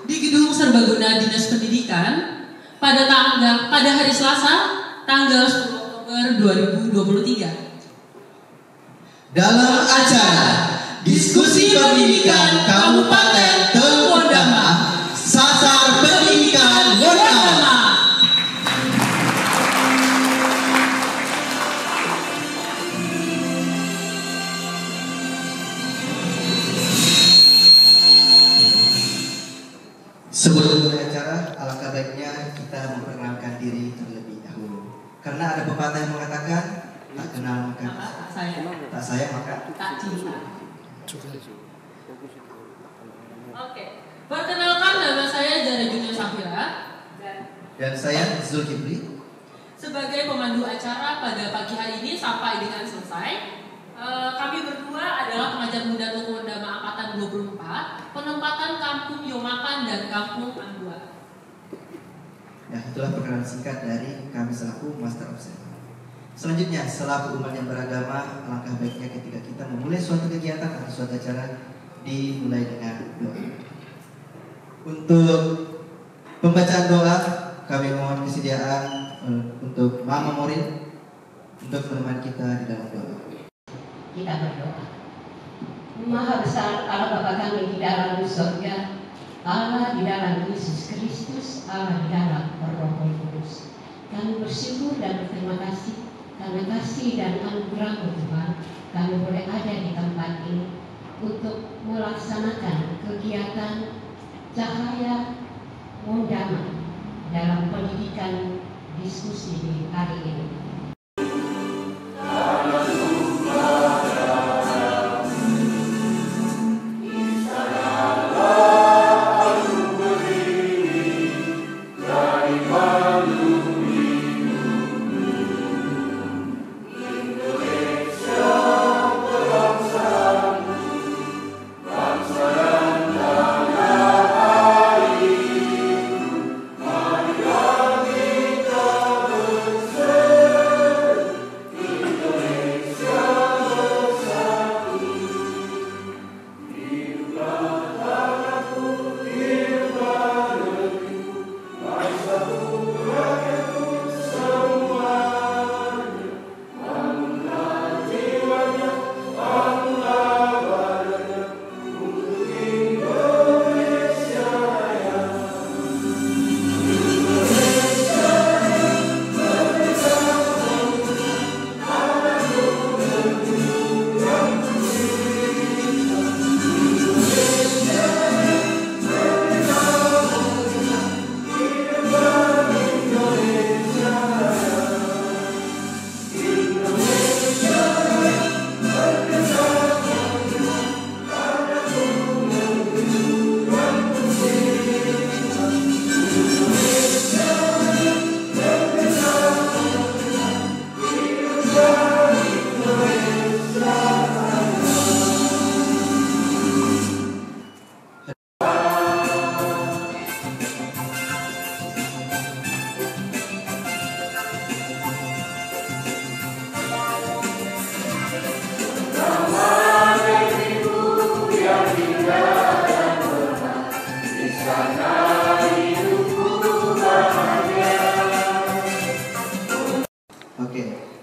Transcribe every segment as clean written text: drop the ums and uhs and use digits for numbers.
di Gedung Serbaguna Dinas Pendidikan pada hari Selasa tanggal 10 Oktober 2023. Dalam acara Diskusi Pendidikan Kabupaten Teluk Wondama, Sasar Pendidikan Wondama. Sebelum mulai acara, alangkah baiknya kita memperkenalkan diri terlebih dahulu. Karena ada pepatah yang mengatakan, tak kenal maka tak sayang maka tak cinta. Oke, perkenalkan nama saya Zara Junia Safira dan saya Zulkifli. Sebagai pemandu acara pada pagi hari ini sampai dengan selesai. Kami berdua adalah pengajar muda Teluk Wondama angkatan 24, penempatan Kampung Yomakan dan Kampung Andua. Nah, itulah perkenalan singkat dari kami selaku Master of Ceremony. Selanjutnya, selaku umat yang beragama, alangkah baiknya ketika kita memulai suatu kegiatan atau suatu acara dimulai dengan doa. Untuk pembacaan doa, kami mohon kesediaan untuk Mama Morin untuk menemani kita di dalam doa. Kita berdoa. Maha besar Allah Bapa kami di dalam surga, Allah di dalam Yesus Kristus, Allah di dalam Roh Kudus. Kami bersyukur dan berterima kasih karena kasih dan anugerah Tuhan, kami boleh ada di tempat ini untuk melaksanakan kegiatan Cahaya Wondama dalam pendidikan diskusi di hari ini.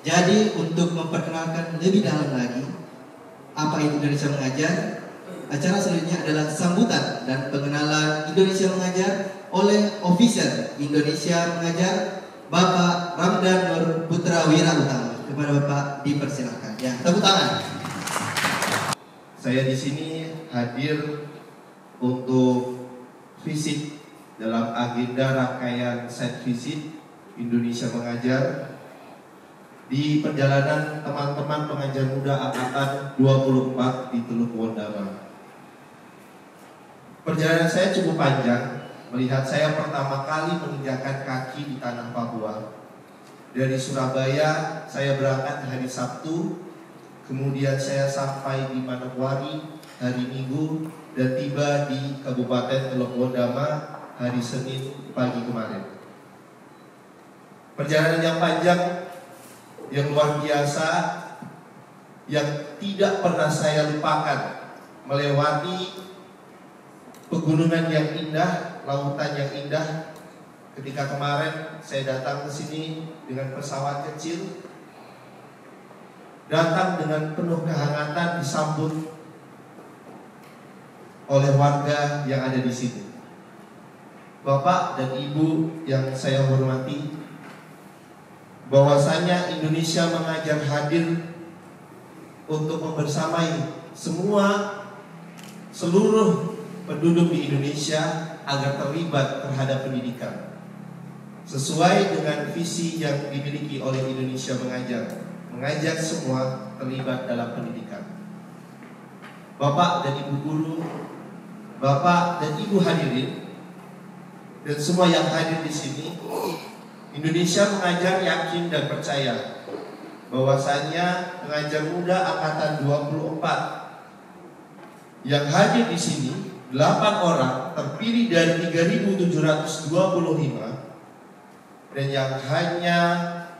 Jadi untuk memperkenalkan lebih dalam lagi apa itu Indonesia Mengajar, acara selanjutnya adalah sambutan dan pengenalan Indonesia Mengajar oleh officer Indonesia Mengajar Bapak Ramdan Nur Putra Wira Utama. Kepada Bapak dipersilakan. Ya, tepuk tangan. Saya di sini hadir untuk visit dalam agenda rangkaian site visit Indonesia Mengajar di perjalanan teman-teman pengajar muda angkatan 24 di Teluk Wondama. Perjalanan saya cukup panjang, melihat saya pertama kali menginjakan kaki di tanah Papua. Dari Surabaya saya berangkat hari Sabtu, kemudian saya sampai di Manokwari hari Minggu dan tiba di Kabupaten Teluk Wondama hari Senin pagi kemarin. Perjalanan yang panjang, yang luar biasa, yang tidak pernah saya lupakan, melewati pegunungan yang indah, lautan yang indah. Ketika kemarin saya datang ke sini dengan pesawat kecil, datang dengan penuh kehangatan, disambut oleh warga yang ada di sini. Bapak dan Ibu yang saya hormati, bahwasanya Indonesia Mengajar hadir untuk membersamai seluruh penduduk di Indonesia agar terlibat terhadap pendidikan sesuai dengan visi yang dimiliki oleh Indonesia Mengajar, mengajak semua terlibat dalam pendidikan. Bapak dan Ibu guru, Bapak dan Ibu hadirin, dan semua yang hadir di sini, Indonesia Mengajar yakin dan percaya bahwasanya pengajar muda angkatan 24 yang hadir di sini 8 orang terpilih dari 3.725, dan yang hanya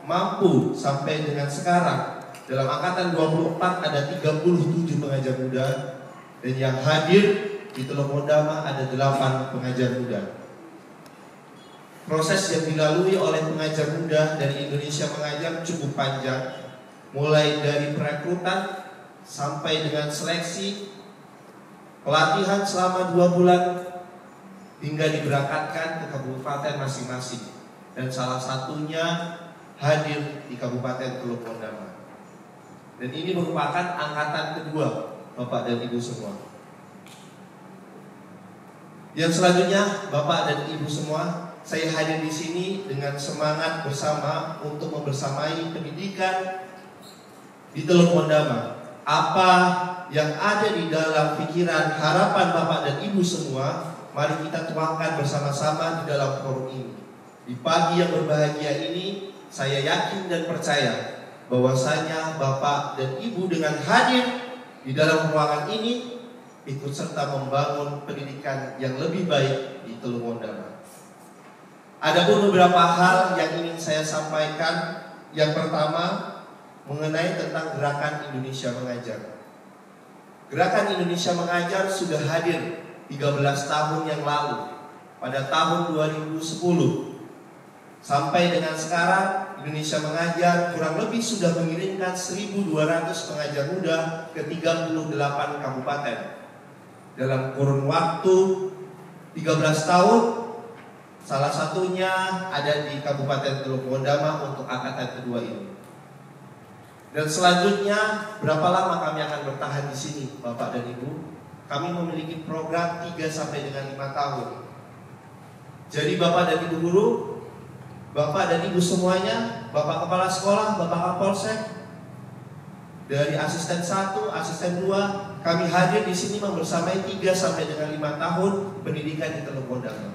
mampu sampai dengan sekarang dalam angkatan 24 ada 37 pengajar muda, dan yang hadir di Teluk Mondama ada 8 pengajar muda. Proses yang dilalui oleh pengajar muda dari Indonesia Mengajar cukup panjang, mulai dari perekrutan sampai dengan seleksi, pelatihan selama 2 bulan, hingga diberangkatkan ke kabupaten masing-masing. Dan salah satunya hadir di Kabupaten Teluk Mondama. Dan ini merupakan angkatan kedua Bapak dan Ibu semua. Yang selanjutnya, Bapak dan Ibu semua, saya hadir di sini dengan semangat bersama untuk membersamai pendidikan di Teluk Mondama. Apa yang ada di dalam pikiran, harapan Bapak dan Ibu semua, mari kita tuangkan bersama-sama di dalam forum ini. Di pagi yang berbahagia ini, saya yakin dan percaya bahwasanya Bapak dan Ibu dengan hadir di dalam ruangan ini ikut serta membangun pendidikan yang lebih baik di Teluk Mondama. Adapun beberapa hal yang ingin saya sampaikan. Yang pertama, mengenai tentang Gerakan Indonesia Mengajar. Gerakan Indonesia Mengajar sudah hadir 13 tahun yang lalu, pada tahun 2010. Sampai dengan sekarang, Indonesia Mengajar kurang lebih sudah mengirimkan 1.200 pengajar muda ke 38 kabupaten. Dalam kurun waktu 13 tahun, salah satunya ada di Kabupaten Teluk Mondama untuk angkatan kedua ini. Dan selanjutnya, berapa lama kami akan bertahan di sini, Bapak dan Ibu? Kami memiliki program 3 sampai dengan 5 tahun. Jadi Bapak dan Ibu guru, Bapak dan Ibu semuanya, Bapak Kepala Sekolah, Bapak Kapolsek, dari asisten 1, asisten 2, kami hadir di sini membersamai 3 sampai dengan 5 tahun pendidikan di Teluk Mondama.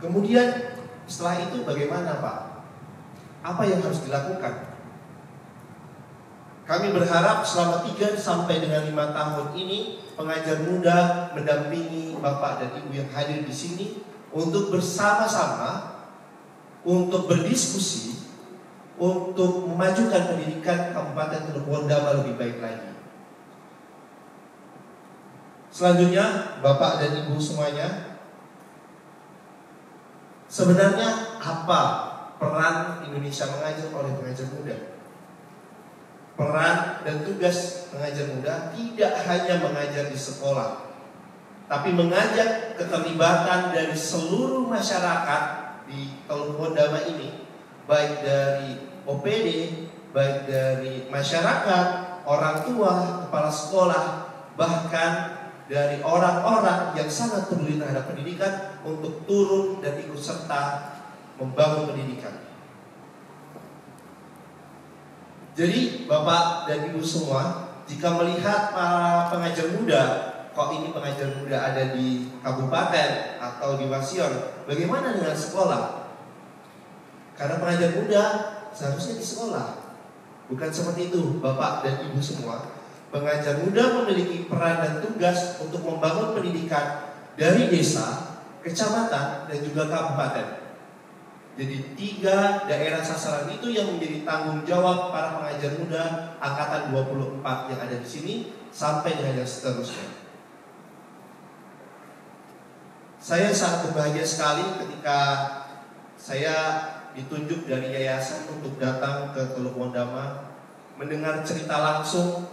Kemudian setelah itu bagaimana Pak? Apa yang harus dilakukan? Kami berharap selama 3 sampai dengan 5 tahun ini pengajar muda mendampingi Bapak dan Ibu yang hadir di sini untuk bersama-sama, untuk berdiskusi, untuk memajukan pendidikan Kabupaten Teluk Mondama lebih baik lagi. Selanjutnya, Bapak dan Ibu semuanya, sebenarnya apa peran Indonesia Mengajar oleh pengajar muda? Peran dan tugas pengajar muda tidak hanya mengajar di sekolah, tapi mengajak keterlibatan dari seluruh masyarakat di Teluk Mondama ini, baik dari OPD, baik dari masyarakat, orang tua, kepala sekolah, bahkan dari orang-orang yang sangat peduli terhadap pendidikan untuk turun dan ikut serta membangun pendidikan. Jadi Bapak dan Ibu semua, jika melihat para pengajar muda, kok ini pengajar muda ada di kabupaten atau di Wasion, bagaimana dengan sekolah? Karena pengajar muda seharusnya di sekolah. Bukan seperti itu Bapak dan Ibu semua. Pengajar muda memiliki peran dan tugas untuk membangun pendidikan dari desa, kecamatan, dan juga kabupaten. Jadi 3 daerah sasaran itu yang menjadi tanggung jawab para pengajar muda angkatan 24 yang ada di sini sampai dengan yang seterusnya. Saya sangat berbahagia sekali ketika saya ditunjuk dari yayasan untuk datang ke Teluk Wondama, mendengar cerita langsung.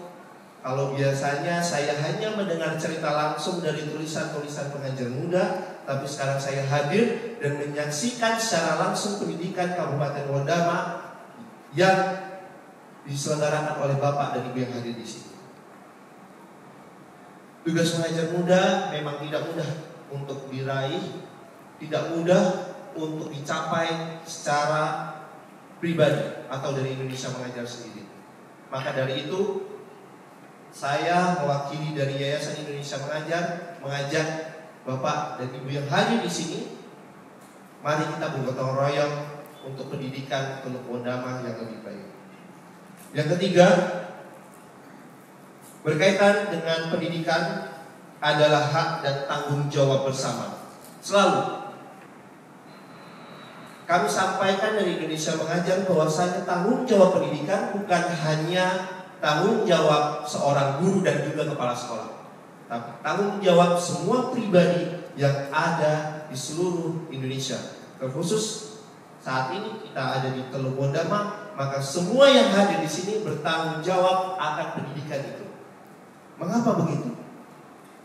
Kalau biasanya saya hanya mendengar cerita langsung dari tulisan-tulisan pengajar muda, tapi sekarang saya hadir dan menyaksikan secara langsung pendidikan Kabupaten Wondama yang diselenggarakan oleh Bapak dan Ibu yang hadir di sini. Tugas pengajar muda memang tidak mudah untuk diraih, tidak mudah untuk dicapai secara pribadi atau dari Indonesia Mengajar sendiri. Maka dari itu, saya mewakili dari Yayasan Indonesia Mengajar mengajak Bapak dan Ibu yang hadir di sini, mari kita bergotong royong untuk pendidikan Teluk Wondama yang lebih baik. Yang ketiga, berkaitan dengan pendidikan adalah hak dan tanggung jawab bersama. Selalu kami sampaikan dari Indonesia Mengajar bahwasanya tanggung jawab pendidikan bukan hanya tanggung jawab seorang guru dan juga kepala sekolah, tapi tanggung jawab semua pribadi yang ada di seluruh Indonesia. Terkhusus saat ini kita ada di Teluk Wondama, maka semua yang hadir di sini bertanggung jawab akan pendidikan itu. Mengapa begitu?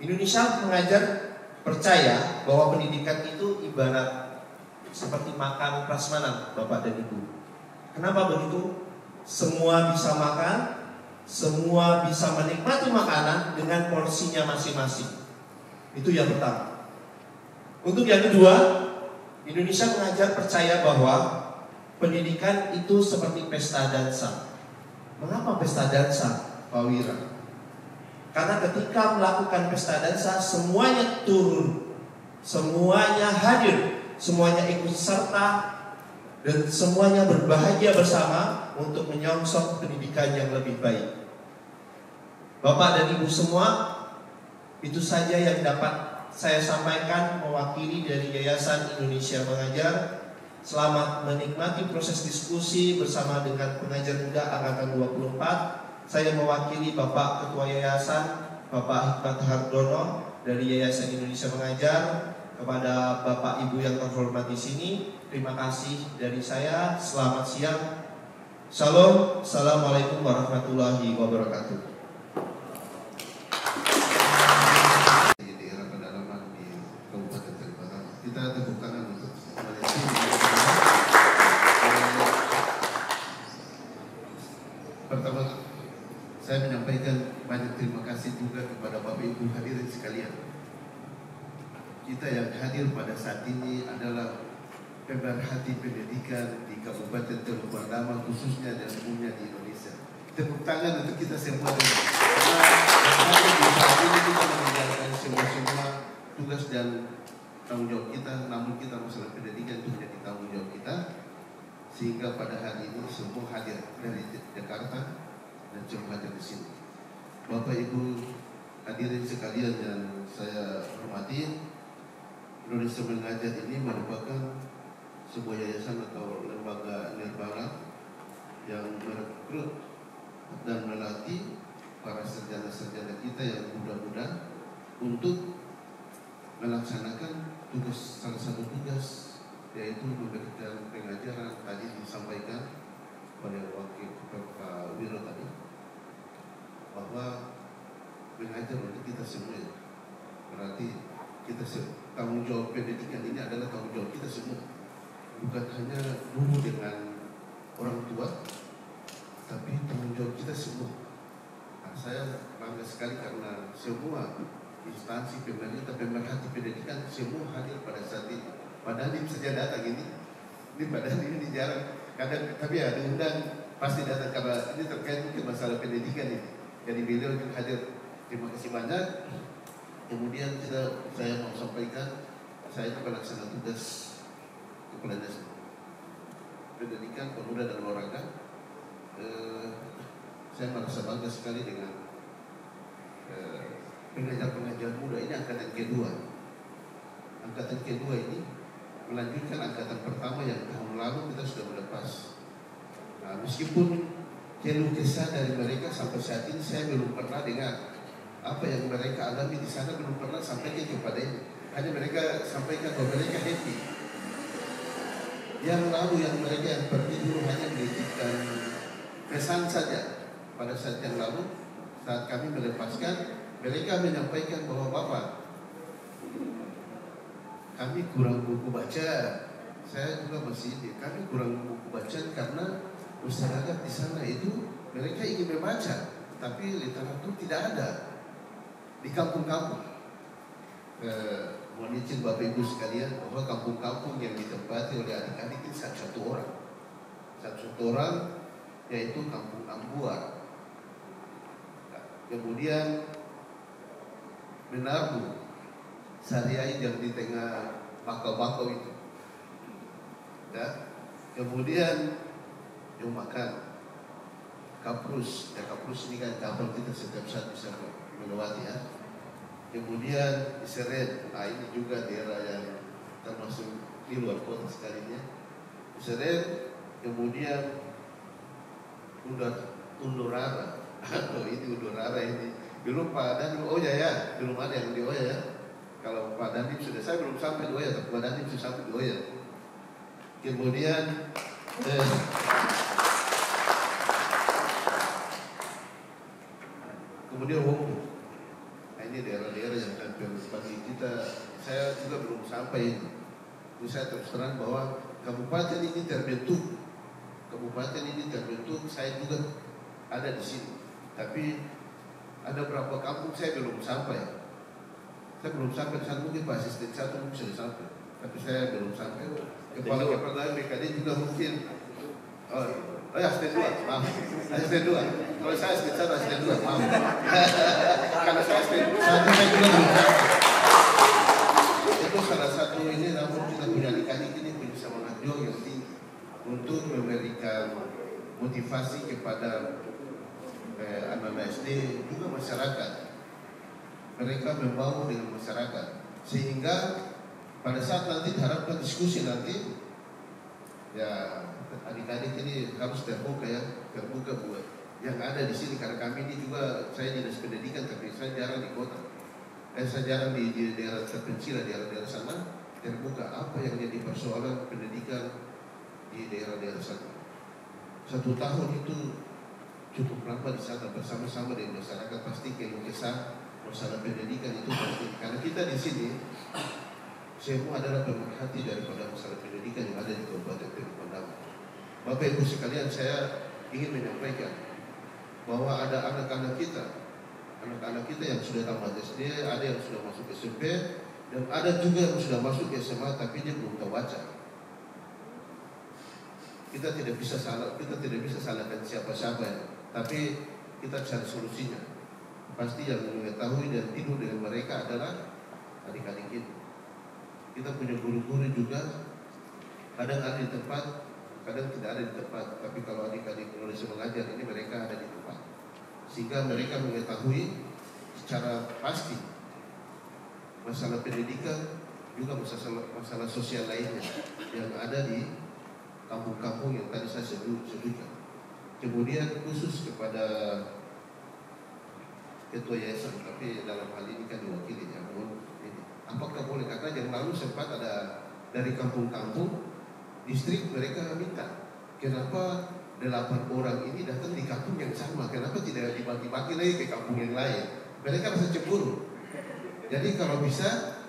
Indonesia Mengajar percaya bahwa pendidikan itu ibarat seperti makan prasmanan, Bapak dan Ibu. Kenapa begitu? Semua bisa makan, semua bisa menikmati makanan dengan porsinya masing-masing. Itu yang pertama. Untuk yang kedua, Indonesia Mengajar percaya bahwa pendidikan itu seperti pesta dansa. Mengapa pesta dansa, Pak Wira? Karena ketika melakukan pesta dansa, semuanya turun, semuanya hadir, semuanya ikut serta, dan semuanya berbahagia bersama untuk menyongsong pendidikan yang lebih baik. Bapak dan Ibu semua, itu saja yang dapat saya sampaikan mewakili dari Yayasan Indonesia Mengajar. Selamat menikmati proses diskusi bersama dengan pengajar muda angkatan 24. Saya mewakili Bapak Ketua Yayasan, Bapak Hikmat Hardono dari Yayasan Indonesia Mengajar. Kepada Bapak Ibu yang terhormat di sini, terima kasih dari saya. Selamat siang. Shalom. Assalamualaikum warahmatullahi wabarakatuh. Di daerah pedalaman di Kabupaten Teluk, kita tepuk tangan untuk pertama, saya menyampaikan banyak terima kasih juga kepada Bapak Ibu hadirin sekalian. Kita yang hadir pada saat ini adalah pemerhati pendidikan di Kabupaten Teluk Wondama, khususnya dan umumnya di Indonesia. Tepuk tangan untuk kita semua. Karena di saat ini kita menjalankan semua tugas dan tanggung jawab kita, namun kita masalah pendidikan itu menjadi tanggung jawab kita, sehingga pada hari ini semua hadir dari Jakarta dan semua hadir di sini. Bapak Ibu hadirin sekalian yang saya hormati, Indonesia Mengajar ini merupakan sebuah yayasan atau lembaga nirlaba yang merekrut dan melatih para sarjana-sarjana kita yang muda-muda untuk melaksanakan tugas, salah satu tugas yaitu memberikan pengajaran. Tadi disampaikan oleh Wakil Pak Wiro tadi bahwa mengajar untuk kita semua, berarti kita tanggung jawab pendidikan ini adalah tanggung jawab kita semua, bukan hanya guru dengan orang tua, tapi tanggung jawab kita semua. Nah, saya bangga sekali karena semua instansi pemerintah, pemerhati pendidikan semua hadir pada saat ini. Padahal ini saja datang ini padahal ini jarang. Kadang tapi ya diundang pasti datang karena ini terkait mungkin masalah pendidikan ini. Jadi beliau juga hadir. Terima kasih banyak. Kemudian saya mau sampaikan, saya itu pelaksana tugas kepala dinas pendidikan pemuda dan olahraga. Saya merasa bangga sekali dengan pengajar-pengajar muda ini angkatan kedua. Angkatan kedua ini melanjutkan angkatan pertama yang tahun lalu kita sudah melepas. Nah, meskipun keluh kesah dari mereka sampai saat ini saya belum pernah dengar apa yang mereka alami di sana, belum pernah sampaikan kepada ini. hanya mereka sampaikan bahwa mereka happy. Yang lalu yang mereka yang pergi dulu hanya menitipkan pesan saja. Pada saat yang lalu, saat kami melepaskan, mereka menyampaikan bahwa Bapak, kami kurang buku baca. Saya juga masih ini, kami kurang buku baca karena masyarakat di sana itu mereka ingin membaca, tapi literatur tidak ada di kampung-kampung. Mohon izin Bapak Ibu sekalian bahwa kampung-kampung yang ditempati oleh adik-adik ini satu orang, yaitu Kampung Ambuar. Kemudian Menabu, Sariai yang di tengah bakau-bakau itu. Ya. Kemudian Yomakan, Kaprus, ya Kaprus ini kan kapal kita setiap saat bisa melewati ya. Kemudian Seren, ini juga daerah yang termasuk di luar kota sekalinya. Seren, kemudian Undurara, ini Undurara ini. Belum Pak Dandim, ya, belum ada yang di Oya ya. Kalau Pak Dandim sudah, saya belum sampai di Oya, tapi Pak Dandim sudah sampai di Oya. Kemudian Wongpo. Ini daerah-daerah yang hampir bagi kita, saya juga belum sampai itu. Saya terus terang bahwa kabupaten ini terbentuk, saya juga ada di sini. Tapi ada beberapa kampung saya belum sampai. Saya belum sampai di sana, mungkin Pak Asisten satu mungkin sudah sampai, tapi saya belum sampai. Kepala BKD juga mungkin. Oh ya, asisten 2, maaf. Asisten 2. Kalau saya asisten 1, asisten 2, maaf. Karena saya asisten 1, saya juga belum sampai. Itu salah satu ini, namun kita punya adik-adik ini punya semangat yang tinggi untuk memberikan motivasi kepada anak-anak SD juga masyarakat. Mereka membangun dengan masyarakat, sehingga pada saat nanti diharapkan diskusi nanti, ya adik-adik ini harus terbuka buat yang ada di sini. Karena kami ini juga, saya dinas pendidikan tapi saya jarang di kota, saya jarang di daerah terpencil, daerah sana terbuka apa yang jadi persoalan pendidikan di daerah-daerah sana. 1 tahun itu cukup lama di sana bersama-sama dengan masyarakat, pasti keluh kesah masalah pendidikan itu pasti. Karena kita di sini semua adalah pemerhati daripada masalah pendidikan yang ada di Kabupaten Pendama. Bapak Ibu sekalian, saya ingin menyampaikan bahwa ada anak-anak kita yang sudah tamat SD, ada yang sudah masuk SMP, dan ada juga yang sudah masuk SMA tapi dia belum tahu baca. Kita tidak bisa salahkan siapa-siapa, tapi kita cari solusinya. Pasti yang mengetahui dan tidur dengan mereka adalah adik-adik kita. Kita punya guru-guru juga, kadang ada di tempat, kadang tidak ada di tempat. Tapi kalau adik-adik Indonesia mengajar ini, mereka ada di tempat, sehingga mereka mengetahui secara pasti masalah pendidikan, juga masalah sosial lainnya yang ada di kampung-kampung yang tadi saya sebutkan. Kemudian khusus kepada ketua yayasan, tapi dalam hal ini kan diwakili ya, apakah boleh, karena yang lalu sempat ada dari kampung-kampung distrik, mereka minta kenapa 8 orang ini datang di kampung yang sama, kenapa tidak dibagi-bagi lagi ke kampung yang lain. Mereka rasa cemburu. Jadi kalau bisa,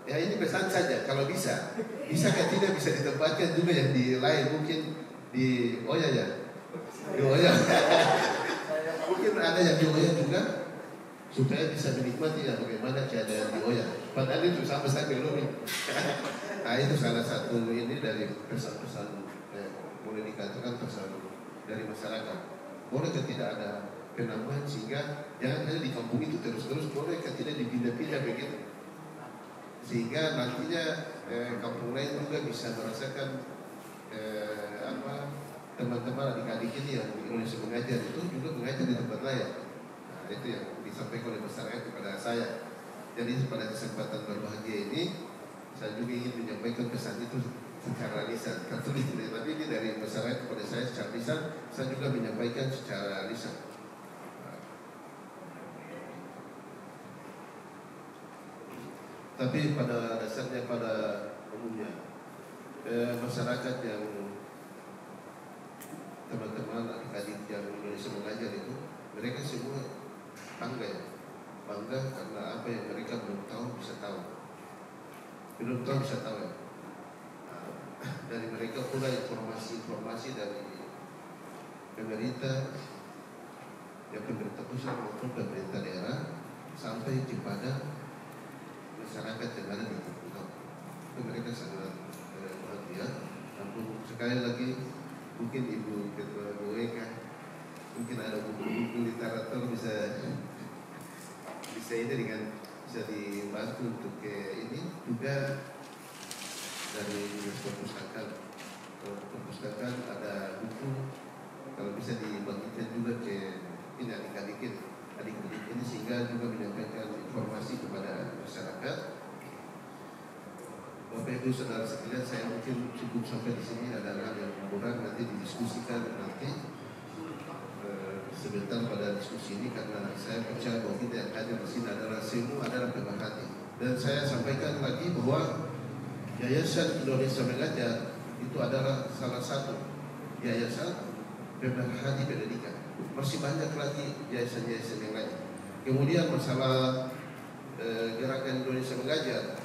ya ini pesan saja, kalau bisa kan tidak bisa ditempatkan juga yang di lain, mungkin di Oya ya, di Oya. Mungkin ada yang di Oya juga, supaya bisa menikmati ya bagaimana keadaan di Oya. Padahal itu sama saya belum. Nah itu salah satu ini dari pesan-pesan, boleh dikatakan pesan dari masyarakat. Boleh tidak ada penambahan, sehingga jangan hanya di kampung itu terus-terus, boleh tidak dipindah-pindah begitu, sehingga nantinya kampung lain juga bisa merasakan teman-teman adik-adik ini yang Indonesia mengajar itu juga mengajar di tempat lain. Nah, itu yang disampaikan oleh masyarakat kepada saya. Jadi pada kesempatan berbahagia ini, saya juga ingin menyampaikan pesan itu secara lisan, tertulis, tapi ini dari masyarakat kepada saya secara lisan, saya juga menyampaikan secara lisan. Tapi pada dasarnya, pada umumnya masyarakat yang teman-teman adik-adik yang Indonesia mengajar itu, mereka semua bangga ya. Bangga karena apa yang mereka belum tahu bisa tahu. Belum tahu bisa tahu ya. Dari mereka pula informasi-informasi dari pemerintah, ya pemerintah pusat maupun pemerintah daerah sampai kepada masyarakat yang ada di Pulau. Itu mereka sangat bahagia. Namun sekali lagi mungkin Ibu Ketua BWK mungkin ada buku-buku literatur bisa ini dengan bisa dibantu untuk ini juga dari dinas perpustakaan ada buku, kalau bisa dibagikan juga ke ini adik-adik ini sehingga juga menyampaikan informasi kepada masyarakat. Bapak Ibu Saudara sekalian, saya mungkin cukup sampai di sini. Ada hal yang kurang nanti didiskusikan nanti sebentar pada diskusi ini, karena saya percaya bahwa kita yang hadir di sini adalah semua adalah pemerhati. Dan saya sampaikan lagi bahwa Yayasan Indonesia Mengajar itu adalah salah satu yayasan pemerhati pendidikan. Masih banyak lagi yayasan-yayasan yang lain. Kemudian masalah gerakan Indonesia Mengajar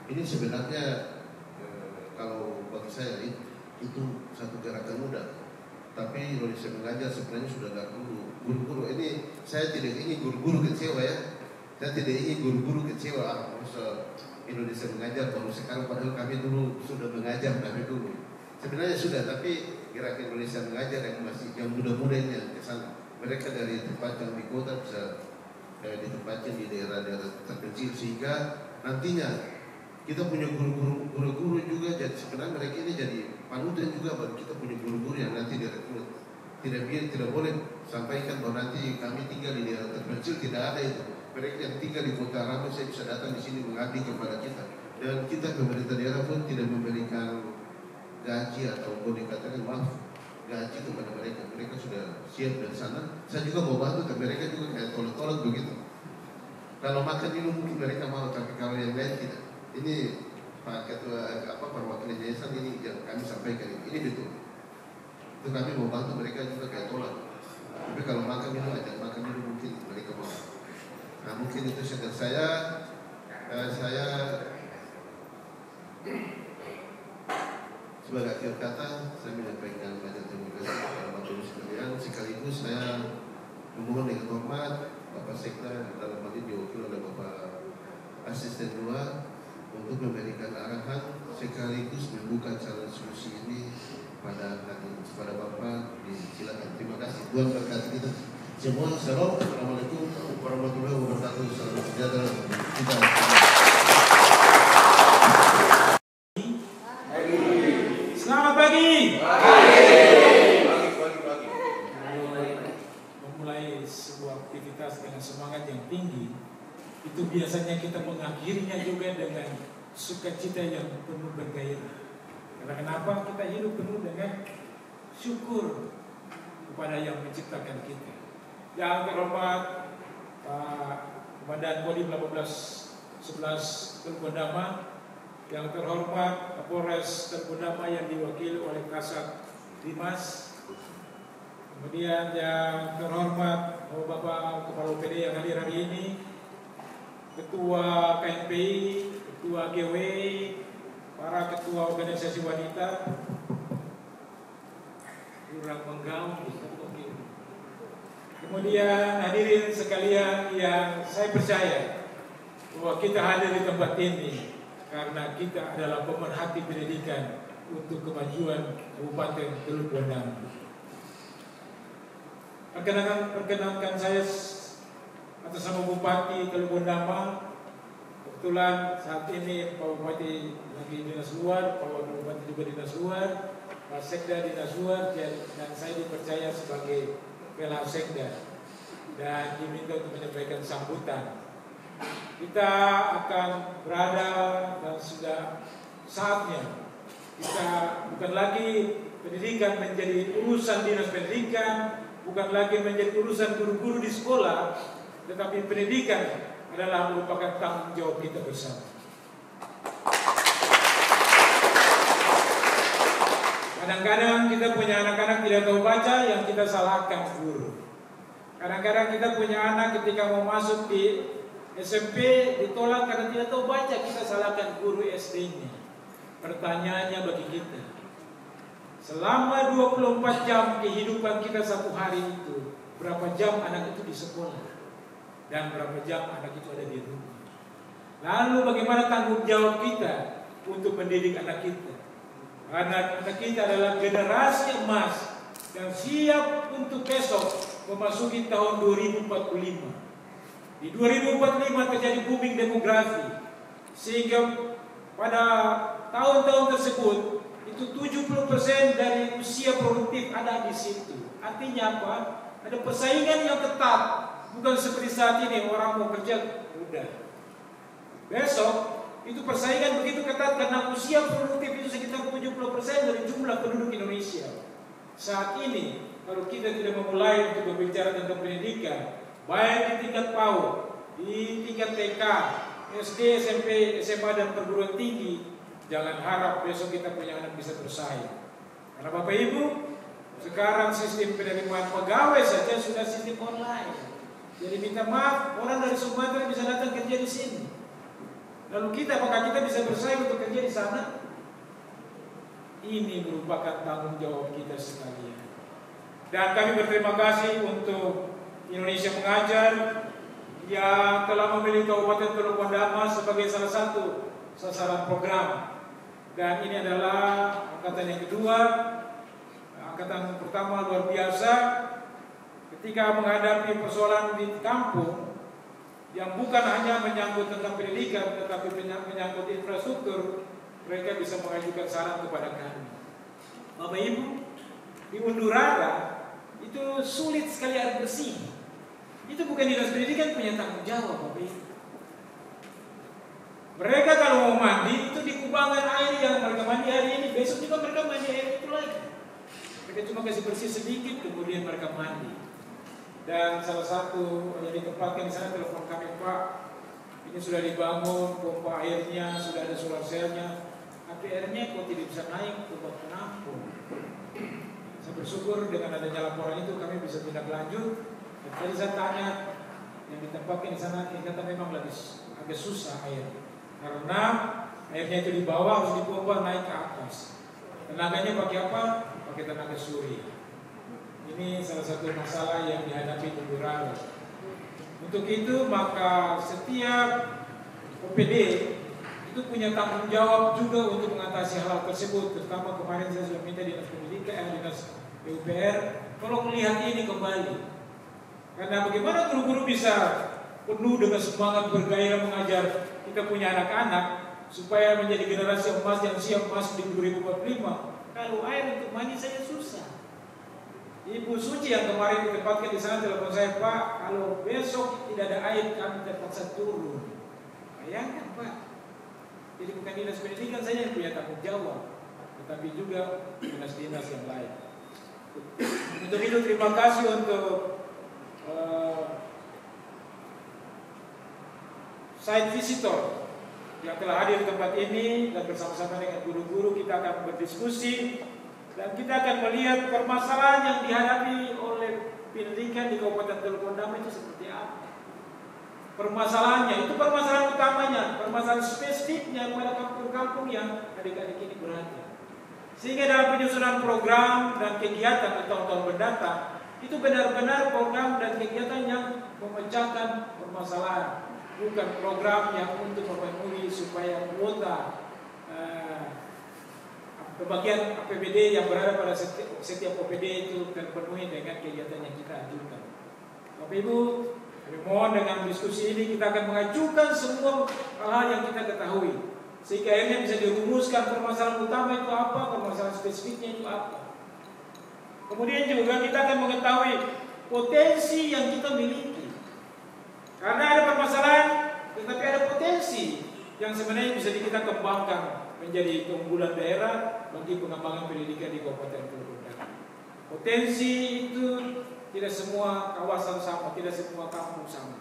ini sebenarnya kalau bagi saya itu satu gerakan muda. Tapi Indonesia Mengajar sebenarnya sudah ada guru-guru. Ini saya tidak ingin guru-guru kecewa ya. Saya tidak ingin guru-guru kecewa. Indonesia Mengajar baru sekarang, padahal kami dulu sudah mengajar kami dulu. Sebenarnya sudah, tapi gerakan Indonesia Mengajar yang muda-muda ini yang ke sana. Mereka dari tempat yang di kota bisa ditempatkan di daerah-daerah terpencil, sehingga nantinya kita punya guru-guru juga. Jadi sebenarnya mereka ini jadi panutan juga bagi kita punya guru-guru yang nanti direkrut. Tidak boleh sampaikan bahwa nanti kami tinggal di daerah terpencil, tidak ada itu. Mereka yang tinggal di kota ramai saya bisa datang di sini mengabdi kepada kita. Dan kita pemerintah daerah pun tidak memberikan gaji ataupun dikatakan maaf gaji kepada mereka. Mereka sudah siap dari sana. Saya juga mau bantu, tapi mereka juga kayak tolak-tolak begitu. Kalau makan minum mungkin mereka mau, tapi kalau yang lain tidak. Ini Pak Ketua perwakilan yayasan ini yang kami sampaikan ini betul. Itu kami mau bantu, mereka juga kayak tolak. Tapi kalau makan minum aja, makan minum mungkin mereka mau. Nah mungkin itu saja saya sebagai akhir kata saya menyampaikan banyak terima kasih kepada Bapak Ibu sekalian. Sekaligus saya memohon dengan hormat Bapak Sekda dalam hal ini diwakili oleh Bapak Asisten 2 untuk memberikan arahan sekaligus membuka acara diskusi ini pada hari ini. Kepada Bapak disilakan. Terima kasih. Tuhan berkati kita semua. Shalom. Assalamualaikum warahmatullahi wabarakatuh. Salam sejahtera kita. Selamat pagi. Memulai sebuah aktivitas dengan semangat yang tinggi, itu biasanya kita mengakhirinya juga dengan sukacita yang penuh bergairah. Karena kenapa? Kita hidup penuh dengan syukur kepada yang menciptakan kita. Yang terhormat Pak Komandan Kodim 1811 Telkodama, yang terhormat Kapolres Telkodama yang diwakili oleh Kasat Dimas, kemudian yang terhormat Bapak Kepala UPD yang hadir hari ini, Ketua KNPI, Ketua GW, para ketua organisasi wanita, kurang menggaung. Kemudian hadirin sekalian yang saya percaya bahwa kita hadir di tempat ini karena kita adalah pemerhati pendidikan untuk kemajuan Kabupaten Teluk Bendana. Perkenankan saya atas nama Bupati Teluk Bendana. Kebetulan saat ini Pak Bupati lagi dinas luar, Pak Bupati juga dinas luar, Pak Sekda dinas luar, dan saya dipercaya sebagai Pela Sekda dan diminta untuk menyampaikan sambutan. Kita akan berada dan sudah saatnya kita bukan lagi pendidikan menjadi urusan dinas pendidikan, bukan lagi menjadi urusan guru-guru di sekolah, tetapi pendidikan adalah merupakan tanggung jawab kita bersama. Kadang-kadang kita punya anak-anak tidak tahu baca, yang kita salahkan guru. Kadang-kadang kita punya anak ketika mau masuk di SMP ditolak karena tidak tahu baca, kita salahkan guru SD-nya. Pertanyaannya bagi kita, selama 24 jam kehidupan kita satu hari itu, berapa jam anak itu di sekolah? Dan berapa jam anak itu ada di rumah? Lalu bagaimana tanggung jawab kita untuk mendidik anak kita? Anak-anak kita adalah generasi emas yang siap untuk besok memasuki tahun 2045. Di 2045 terjadi booming demografi, sehingga pada tahun-tahun tersebut itu 70% dari usia produktif ada di situ. Artinya apa? Ada persaingan yang ketat, bukan seperti saat ini orang mau kerja udah. Besok itu persaingan begitu ketat karena usia produktif itu sekitar 70% dari jumlah penduduk Indonesia. Saat ini kalau kita tidak memulai untuk berbicara tentang pendidikan, baik di tingkat PAUD, di tingkat TK, SD, SMP, SMA dan perguruan tinggi, jangan harap besok kita punya anak bisa bersaing. Karena Bapak Ibu, sekarang sistem penerimaan pegawai saja sudah sistem online. Jadi minta maaf, orang dari Sumatera bisa datang kerja di sini. Lalu kita, apakah kita bisa bersaing untuk kerja di sana? Ini merupakan tanggung jawab kita sekalian. Dan kami berterima kasih untuk Indonesia Mengajar yang telah memilih Kabupaten Teluk Wandama sebagai salah satu sasaran program. Dan ini adalah angkatan yang kedua. Angkatan pertama luar biasa ketika menghadapi persoalan di kampung yang bukan hanya menyangkut tentang pendidikan, tetapi menyangkut infrastruktur, mereka bisa mengajukan saran kepada kami. Bapak Ibu, di Undurara itu sulit sekali air bersih. Itu bukan dinas pendidikan punya tanggung jawab, Bapak Ibu. Mereka kalau mau mandi itu di kubangan air yang mereka mandi hari ini, besok juga mereka mandi air itu lagi. Mereka cuma kasih bersih sedikit, kemudian mereka mandi. Dan salah satu yang ditempatkan di sana telepon kami, Pak, ini sudah dibangun, pompa airnya, sudah ada solar cell-nya, tapi airnya kok tidak bisa naik ke bak penampung. Saya bersyukur dengan adanya laporan itu kami bisa tindak lanjut. Dan tadi saya tanya yang ditempatkan di sana, ternyata memang lagi agak susah air, karena airnya itu di bawah harus dipompa naik ke atas. Tenaganya pakai apa? Pakai tenaga surya. Ini salah satu masalah yang dihadapi Undurara. Untuk itu maka setiap OPD itu punya tanggung jawab juga untuk mengatasi hal tersebut. Terutama kemarin saya sudah minta dinas pendidikan, dinas PUPR, tolong melihat ini kembali. Karena bagaimana guru-guru bisa penuh dengan semangat bergairah mengajar kita punya anak-anak supaya menjadi generasi emas yang siap masuk di 2045. Kalau air untuk mandi saja susah. Ibu Suci yang kemarin ditempatkan di sana telepon saya, Pak, kalau besok tidak ada air kami terpaksa turun. Bayangkan, Pak. Jadi bukan dinas pendidikan saja yang punya tanggung jawab, tetapi juga dinas-dinas yang lain. Untuk itu terima kasih untuk site visitor yang telah hadir di tempat ini, dan bersama-sama dengan guru-guru kita akan berdiskusi. Dan kita akan melihat permasalahan yang dihadapi oleh pendidikan di Kabupaten Teluk Wandama itu seperti apa. Permasalahannya, itu permasalahan utamanya, permasalahan spesifiknya pada kampung-kampung yang adik-adik ini berada. Sehingga dalam penyusunan program dan kegiatan tahun-tahun mendatang, itu benar-benar program dan kegiatan yang memecahkan permasalahan, bukan program yang untuk memenuhi supaya kuota pembagian APBD yang berada pada setiap OPD itu terpenuhi dengan kegiatan yang kita ajukan. Bapak Ibu, kami mohon dengan diskusi ini kita akan mengajukan semua hal-hal yang kita ketahui, sehingga akhirnya bisa dirumuskan permasalahan utama itu apa, permasalahan spesifiknya itu apa. Kemudian juga kita akan mengetahui potensi yang kita miliki. Karena ada permasalahan, tetapi ada potensi yang sebenarnya bisa kita kembangkan menjadi keunggulan daerah bagi pengembangan pendidikan di Kabupaten Teluk Wandama. Potensi itu tidak semua kawasan sama, tidak semua kampung sama.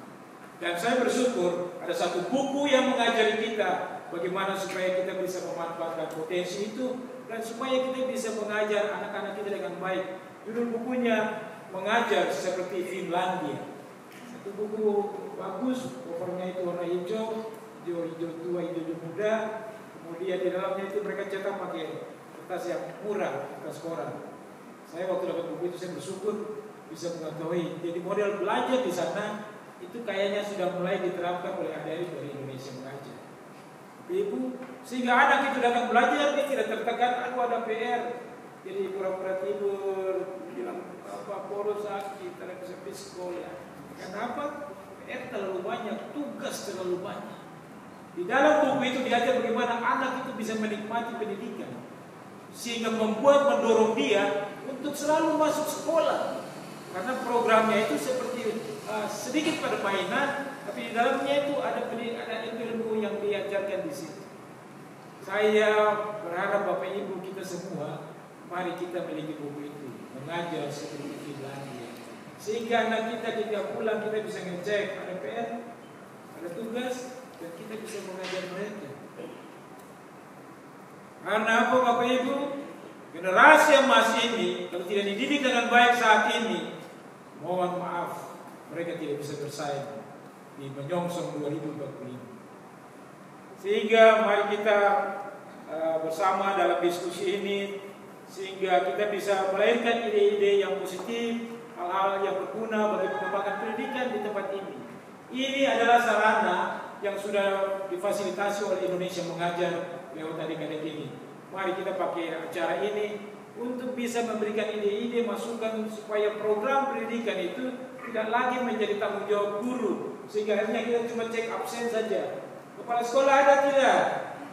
Dan saya bersyukur ada satu buku yang mengajari kita bagaimana supaya kita bisa memanfaatkan potensi itu dan supaya kita bisa mengajar anak-anak kita dengan baik. Judul bukunya Mengajar Seperti Finlandia. Satu buku bagus, covernya itu warna hijau, hijau tua, hijau muda. Kemudian di dalamnya itu mereka cetak pakai kertas yang murah, kertas koran. Saya waktu dapat buku itu saya bersyukur bisa mengetahui. Jadi model belajar di sana itu kayaknya sudah mulai diterapkan oleh adik-adik dari Indonesia Mengajar. Ibu, sehingga anak itu datang belajar dia tidak tertekan, aduh ada PR, jadi pura-pura tidur, bilang apa poros sakit, tidak bisa pergi sekolah. Kenapa? PR terlalu banyak, tugas terlalu banyak. Di dalam buku itu diajar bagaimana anak itu bisa menikmati pendidikan, sehingga mendorong dia untuk selalu masuk sekolah. Karena programnya itu seperti sedikit pada mainan, tapi di dalamnya itu ada ilmu yang diajarkan di situ. Saya berharap Bapak Ibu kita semua, mari kita miliki buku itu, Mengajar Seperti Finlandia. Sehingga anak kita ketika pulang kita bisa ngecek ada PR, ada tugas, dan kita bisa mengajar mereka. Karena apa Bapak Ibu? Generasi yang masih ini, kalau tidak dididik dengan baik saat ini, mohon maaf, mereka tidak bisa bersaing di menyongsong 2045. Sehingga mari kita bersama dalam diskusi ini, sehingga kita bisa melahirkan ide-ide yang positif, hal-hal yang berguna bagi pengembangan pendidikan di tempat ini. Ini adalah sarana yang sudah difasilitasi oleh Indonesia Mengajar lewat adik-adik ini. Mari kita pakai acara ini untuk bisa memberikan ide-ide, masukan supaya program pendidikan itu tidak lagi menjadi tanggung jawab guru, sehingga akhirnya kita cuma cek absen saja. Kepala sekolah ada tidak?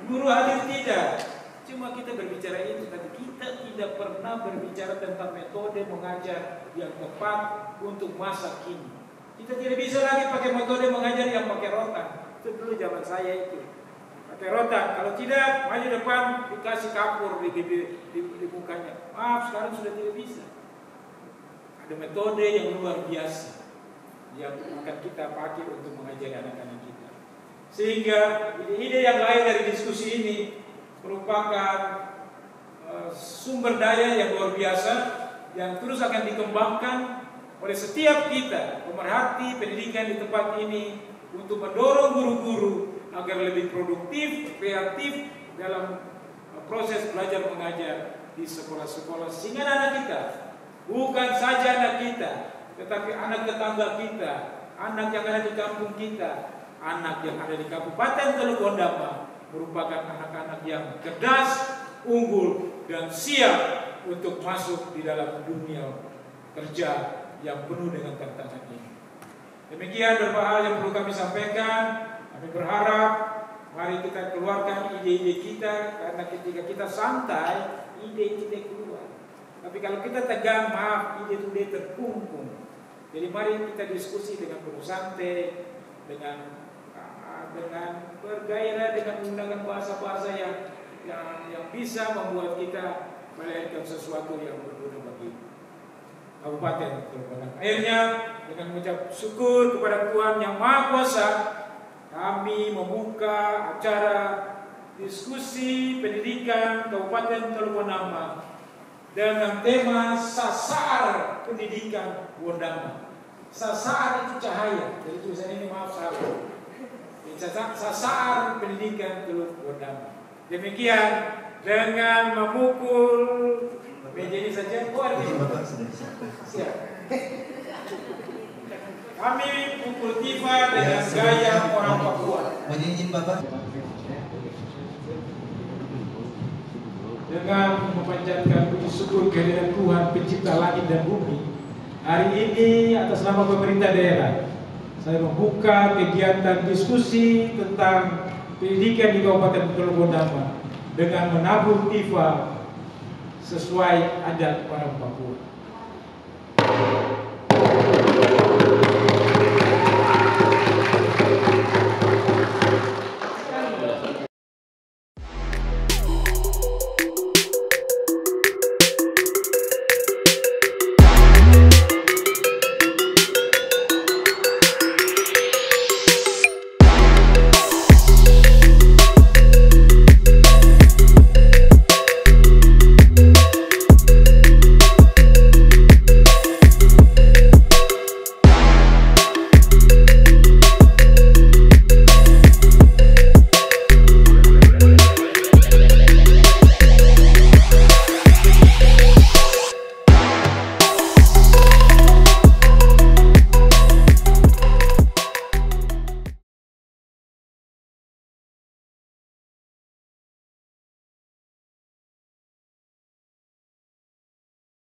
Guru hadir tidak? Cuma kita berbicara itu, tapi kita tidak pernah berbicara tentang metode mengajar yang tepat untuk masa kini. Kita tidak bisa lagi pakai metode mengajar yang pakai rotan. Itu dulu zaman saya itu. Pakai rotan, kalau tidak maju depan dikasih kapur di mukanya. Maaf, sekarang sudah tidak bisa. Ada metode yang luar biasa yang akan kita pakai untuk mengajari anak-anak kita. Sehingga ide-ide yang lain dari diskusi ini merupakan sumber daya yang luar biasa yang terus akan dikembangkan oleh setiap kita pemerhati pendidikan di tempat ini untuk mendorong guru-guru agar lebih produktif, kreatif dalam proses belajar mengajar di sekolah-sekolah, sehingga anak kita, bukan saja anak kita, tetapi anak tetangga kita, anak yang ada di kampung kita, anak yang ada di Kabupaten Teluk Ondama merupakan anak-anak yang cerdas, unggul, dan siap untuk masuk di dalam dunia kerja yang penuh dengan tantangan ini. Demikian beberapa hal yang perlu kami sampaikan. Kami berharap mari kita keluarkan ide-ide kita, karena ketika kita santai, ide-ide keluar. Tapi kalau kita tegang, maaf, ide-ide terkungkung. Jadi mari kita diskusi dengan penuh santai, dengan bergairah, dengan menggunakan bahasa-bahasa yang bisa membuat kita melahirkan sesuatu yang berguna bagi Kabupaten Teluk Ondama. Akhirnya dengan mengucap syukur kepada Tuhan Yang Maha Kuasa, kami membuka acara diskusi pendidikan Kabupaten Teluk Ondama dengan tema Sasar Pendidikan Ondama. Sasar itu cahaya. Jadi tulisan ini maaf salah. Sasar Pendidikan Teluk Ondama. Demikian dengan memukul meja ini saja. Oh, ada Bapak sudah disiapkan. siap. Kami pukul tiba dengan gaya orang Papua. Mohon izin Bapak. Dengan memanjatkan puji syukur kehadirat Tuhan Pencipta langit dan bumi, hari ini atas nama pemerintah daerah, saya membuka kegiatan diskusi tentang pendidikan di Kabupaten Teluk Ondama dengan menabur tifa sesuai adat orang Papua.